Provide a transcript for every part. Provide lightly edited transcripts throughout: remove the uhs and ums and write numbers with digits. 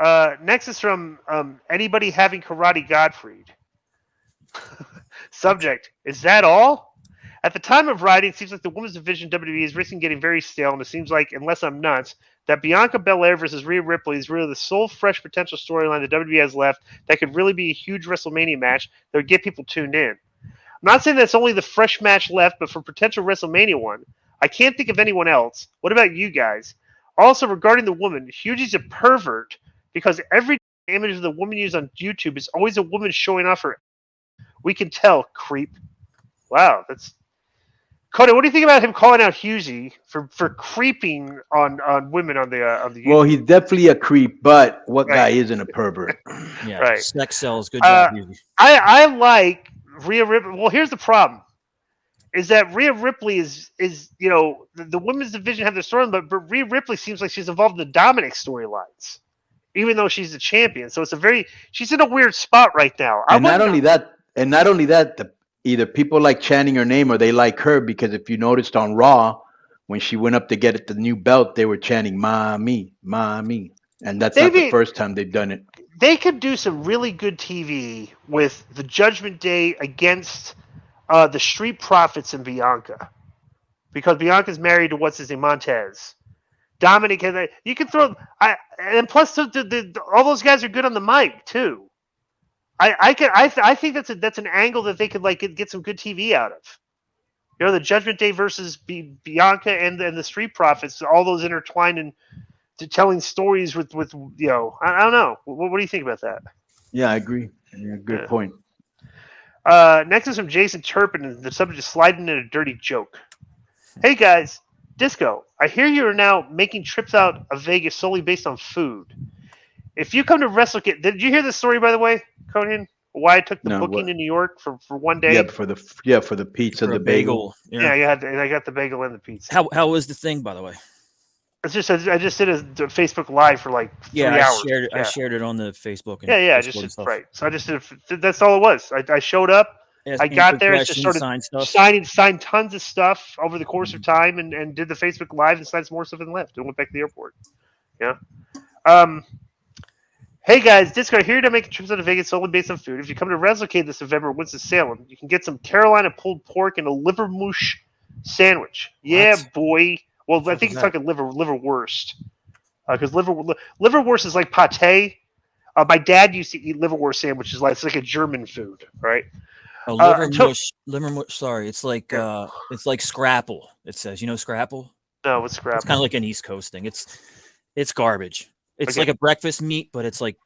Next is from anybody having karate Gottfried. Subject: is that all? At the time of writing, it seems like the women's division WWE is risking getting very stale, and it seems like, unless I'm nuts, that Bianca Belair versus Rhea Ripley is really the sole fresh potential storyline that WWE has left that could really be a huge WrestleMania match that would get people tuned in. I'm not saying that's only the fresh match left, but for potential WrestleMania one, I can't think of anyone else. What about you guys? Also, regarding the woman, Hughie's a pervert because every image of the woman used on YouTube is always a woman showing off her. We can tell, creep. Wow, that's Conan. What do you think about him calling out Husey for creeping on women on the Well, YouTube? he's definitely a creep, but what guy Right, isn't a pervert? Yeah, right. sex sells. Good job, Uh, Hughes. I like Rhea Ripley. Well, here's the problem: is that Rhea Ripley is the women's division have their storyline, but Rhea Ripley seems like she's involved in the Dominic storylines, even though she's the champion. So she's in a weird spot right now. I And not wouldn't. only that, either people like chanting her name or they like her because if you noticed on Raw, when she went up to get the new belt, they were chanting "Mommy, Mommy," and that's not the Maybe first time they've done it. they could do some really good TV with the Judgment Day against the Street Profits and Bianca, because Bianca's married to what's his name, Montez. Dominic, you can throw, and plus all those guys are good on the mic too. I think that's an angle that they could like get some good TV out of. The Judgment Day versus Bianca and the Street Profits, all those intertwined and to telling stories with I don't know. What do you think about that? Yeah, I agree. Yeah, good Yeah. point. Next is from Jason Turpin, and the subject is sliding in a dirty joke. Hey guys, Disco, I hear you are now making trips out of Vegas solely based on food. If you come to WrestleKit, did you hear this story by the way, Conan? Why I took the No, booking what? in New York for one Yeah, day? for the pizza, For the a bagel. bagel. Yeah. Yeah, I got the bagel and the pizza. How was the thing, by the way? It's just I just did a Facebook Live for like Yeah, 3 hours. I Yeah, shared it on the Facebook and yeah. Discord and stuff. Right. So I just did. That's all it was. I showed up. I got Answered there. Just questions, sort of signed stuff. signed tons of stuff over the course of time, and did the Facebook Live and signed some more stuff and left and went back to the airport. Yeah. Um. Hey guys, Discord here to make trips out of Vegas solely based on food. If you come to WrestleCade this November at Winston-Salem, you can get some Carolina pulled pork and a liver moosh sandwich. Yeah, What? boy. Well, I Fuck think is it's that? like a liverwurst. Because liverwurst is like pate. My dad used to eat liverwurst sandwiches. It's like a German food, right? A liver Until mush. Liver mush. Sorry, yeah. it's like Scrapple. It says, Scrapple. No, it's It's kind of Scrabble. like an East Coast thing. It's garbage. It's Okay. like a breakfast meat, but it's like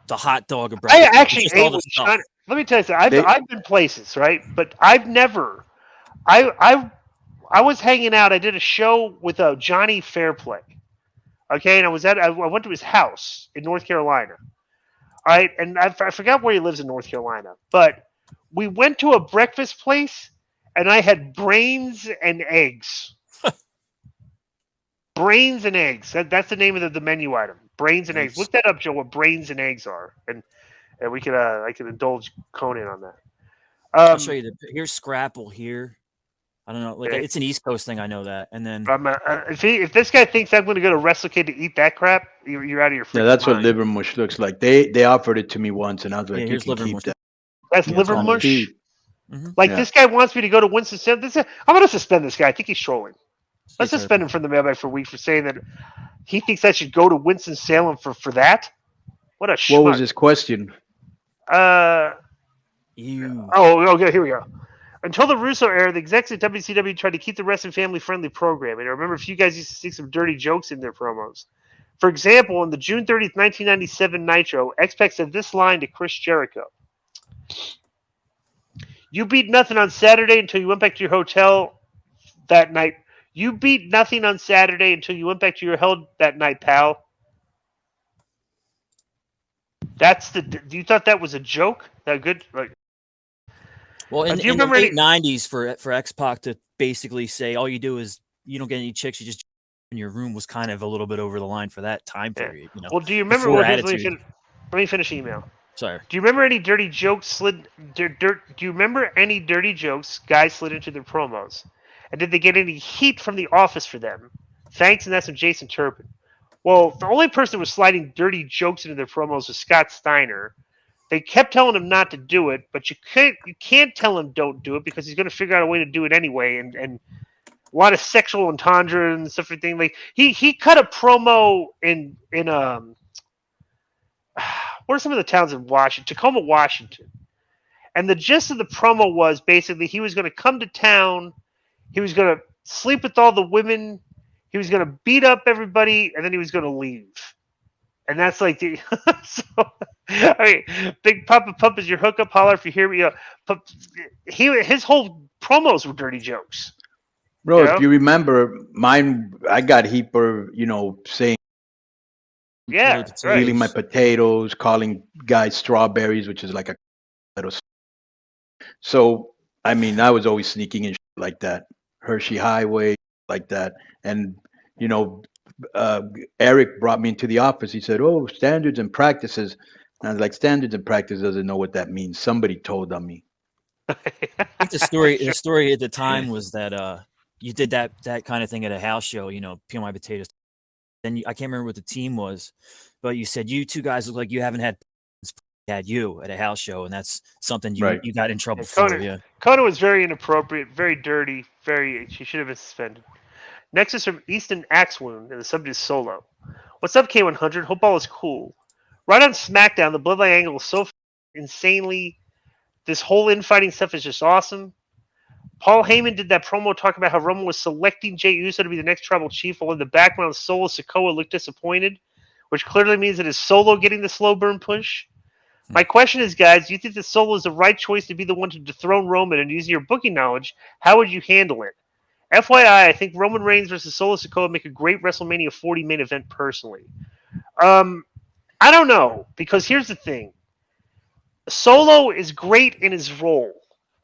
the hot dog of I breakfast. It's actually just ate all the with stuff. China. Let me tell you something. They I've been places, right? But I've never. I was hanging out. I did a show with Johnny Fairplay. Okay, and I went to his house in North Carolina. All right, and I forgot where he lives in North Carolina, but we went to a breakfast place, and I had brains and eggs. Brains and eggs. That's the name of the menu item. Brains and eggs. Nice. Look that up, Joe. What brains and eggs are, and we could I could indulge Conan on that. I'll show you here's Scrapple here. I don't know, like Okay. it's an East Coast thing. I know that, and then If this guy thinks I'm going to go to WrestleKid to eat that crap, you're out of your Yeah, freaking that's what mind. liver mush looks like. They offered it to me once, and I was like, yeah, you here's can liver keep mush. that. That's Yeah, liver it's mush. Feed. Like Yeah. this guy wants me to go to Winston-Salem. I'm going to suspend this guy. I think he's trolling. Let's It's suspend him from the mailbag for a week for saying that he thinks I should go to Winston-Salem for that. What a What was schmuck. his question? you. Okay, here we go. Until the Russo era, the execs at WCW tried to keep the wrestling family-friendly programming. I remember a few guys used to stick some dirty jokes in their promos. For example, in the June 30th, 1997 Nitro, X-Pac said this line to Chris Jericho. You beat nothing on Saturday until you went back to your hotel that night. You beat nothing on Saturday until you went back to your hotel that night, pal. You thought that was a joke? That good? Like, Well, do you in the remember late any? '90s, for X-Pac to basically say all you do is you don't get any chicks, you just in your room was kind of a little bit over the line for that time Yeah. period. Well, do you remember? Before Well, let Attitude. me finish the email. Sorry. Do you remember any dirty jokes slid? Do you remember any dirty jokes guys slid into their promos? And did they get any heat from the office for them? Thanks, and that's from Jason Turpin. Well, the only person who was sliding dirty jokes into their promos was Scott Steiner. They kept telling him not to do it, but you can't tell him don't do it because he's going to figure out a way to do it anyway. And a lot of sexual entendre and stuff. Everything like he cut a promo in what are some of the towns in Washington? Tacoma, Washington. And the gist of the promo was basically he was going to come to town, he was going to sleep with all the women, he was going to beat up everybody, and then he was going to leave. And that's like the so. I mean, Big Papa Pump is your hookup. Holler if you hear me. His whole promos were dirty jokes. Bro, You know? if you remember, mine, I got heat for, saying, Yeah, stealing my right. potatoes, calling guys strawberries, which is like a little. So, I mean, I was always sneaking in like that. Hershey Highway, like that. And, you know, uh, Eric brought me into the office. He said, "Oh, standards and practices." And I was like, "Standards and practice doesn't know what that means. Somebody told on me." I think the Sure. story at the time was that you did that kind of thing at a house show, peel my potatoes. Then I can't remember what the team was, but you said you two guys look like you haven't had you at a house show, and that's something you Right. you got in trouble Yeah, for. Yeah. Conan was very inappropriate, very dirty, very. She should have been suspended. Next is from Easton Axewound, and the subject is Solo. What's up, K100? Hope all is cool. Right on SmackDown, the Bloodline angle is so insanely. This whole infighting stuff is just awesome. Paul Heyman did that promo talking about how Roman was selecting Jey Uso to be the next tribal chief, while in the background, Solo Sikoa looked disappointed, which clearly means it is Solo getting the slow burn push. My question is, guys, do you think that Solo is the right choice to be the one to dethrone Roman? And using your booking knowledge, how would you handle it? FYI, I think Roman Reigns versus Solo Sikoa would make a great WrestleMania 40 main event personally. Um, I don't know, because here's the thing. Solo is great in his role,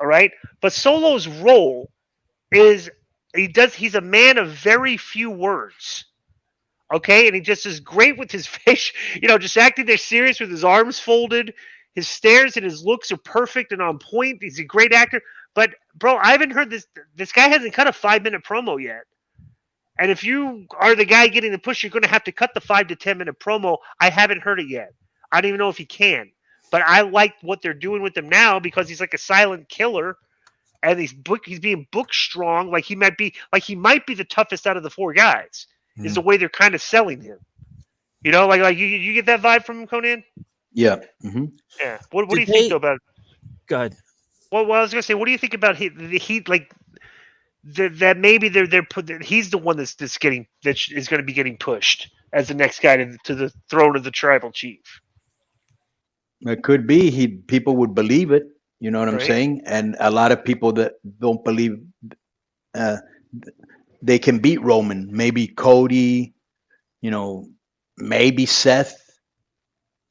all right? But Solo's role is he's a man of very few words. Okay, and he just is great with his face, just acting there serious with his arms folded. His stares and his looks are perfect and on point. He's a great actor. But bro, I haven't heard this. This guy hasn't cut a 5 minute promo yet. And if you are the guy getting the push, you're going to have to cut the 5 to 10 minute promo. I haven't heard it yet. I don't even know if he can. But I like what they're doing with him now because he's like a silent killer, and he's being book strong. Like he might be the toughest out of the four guys. Is the way they're kind of selling him. Like you get that vibe from him, Conan? Yeah. Hmm. Yeah. What do Did you think they? though about? Go ahead. Well, I was gonna say, what do you think about the Heat? Like that maybe he's the one that's is going to be getting pushed as the next guy to the throne of the tribal chief, It could be people would believe it. You know what I'm right? saying? And a lot of people that don't believe uh, they can beat Roman. Maybe Cody. You know, maybe Seth.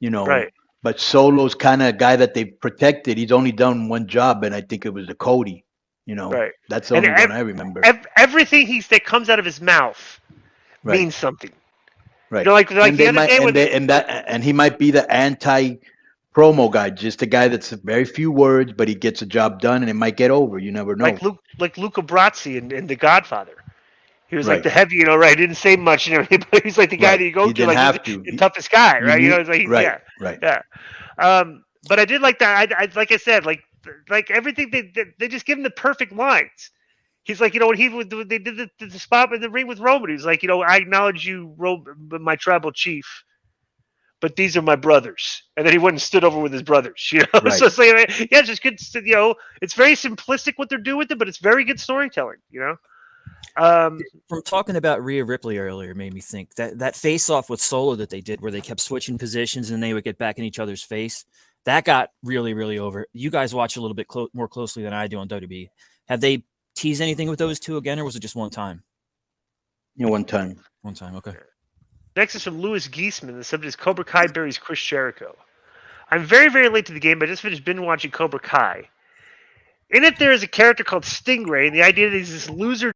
You know, Right. but Solo's kind of a guy that they protected. He's only done one job, and I think it was the Cody. Right. That's the And only one I remember. everything that comes out of his mouth Right. means something. Right. Like And the they other might day when and he might be the anti promo guy, just a guy that's very few words, but he gets a job done and it might get over. You never know. like Luca Brasi in The Godfather. He was like Right. the heavy, right? He didn't say much, but he's like the guy Right. that you go He to, didn't like he's have to. the toughest guy, You right? need It's like right, right. yeah. But I did like that. I like I said, like everything they just give him the perfect lines. He's like, when they did the spot in the ring with Roman, he's like, I acknowledge you, my tribal chief, but these are my brothers. And then he went and stood over with his brothers, Right. So it's like, yeah, it's just good, it's very simplistic what they're doing with it, but it's very good storytelling. From talking about Rhea Ripley earlier made me think that face off with Solo that they did where they kept switching positions and they would get back in each other's face. That got really, really over. You guys watch a little bit more closely than I do on WWE. Have they teased anything with those two again, or was it just one time? One time. One time, okay. Next is from Louis Giesman. The subject is Cobra Kai buries Chris Jericho. I'm very, very late to the game, but I just finished binge watching Cobra Kai. In it, there is a character called Stingray, and the idea that he's this loser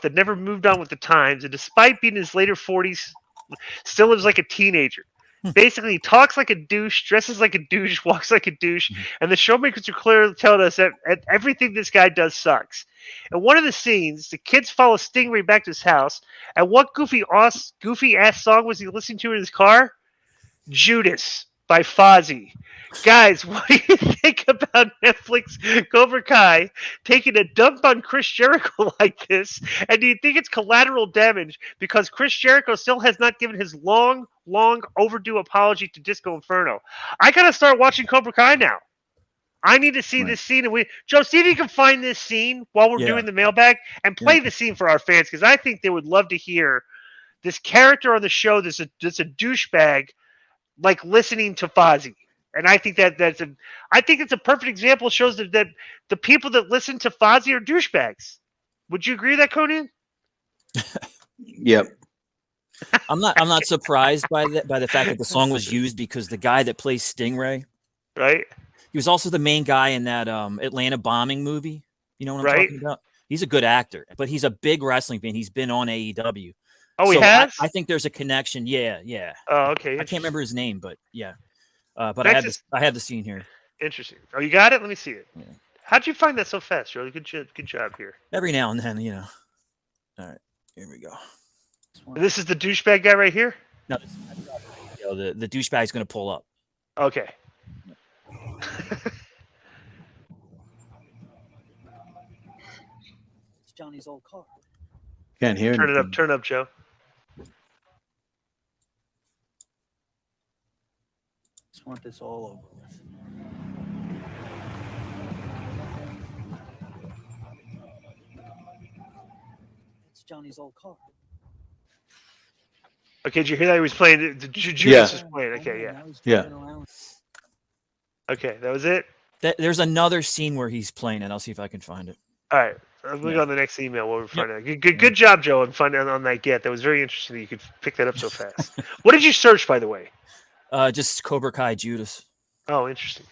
that never moved on with the times, and despite being in his later 40s, still lives like a teenager. Basically, he talks like a douche, dresses like a douche, walks like a douche, and the showmakers are clearly telling us that everything this guy does sucks. In one of the scenes, the kids follow Stingray back to his house, and what goofy ass song was he listening to in his car? Judas by Fozzy. Guys, what do you think about Netflix Cobra Kai taking a dump on Chris Jericho like this? And do you think it's collateral damage because Chris Jericho still has not given his long overdue apology to Disco Inferno? I gotta start watching Cobra Kai now. I need to see this scene. And Joe, see if you can find this scene while we're doing the mailbag and play the scene for our fans because I think they would love to hear this character on the show that's a douchebag like listening to Fozzy. And I think I think it's a perfect example. It shows that the people that listen to Fozzy are douchebags. Would you agree with that, Conan? Yep. I'm not surprised by the fact that the song was used because the guy that plays Stingray, right? He was also the main guy in that Atlanta bombing movie. You know what I'm talking about? He's a good actor, but he's a big wrestling fan. He's been on AEW. Oh, so he has? I think there's a connection. Yeah. Oh, okay. I can't remember his name, but yeah. But I have the scene here. Interesting. Oh, you got it? Let me see it. Yeah. How'd you find that so fast, Joe? Good job here. Every now and then, All right, here we go. This is the douchebag guy right here? No, the douchebag's going to pull up. Okay. It's Johnny's old car. Can't hear Turn anything. it up. Turn it up, Joe. Just want this all over with. It's Johnny's old car. Okay, did you hear that? He was playing. Judas was playing. Okay, Yeah. Okay, that was it? There's another scene where he's playing it. I'll see if I can find it. All right. We'll go on the next email. We'll find out. Good job, Joe, on finding on that get. That was very interesting that you could pick that up so fast. What did you search, by the way? Just Cobra Kai Judas. Oh, interesting.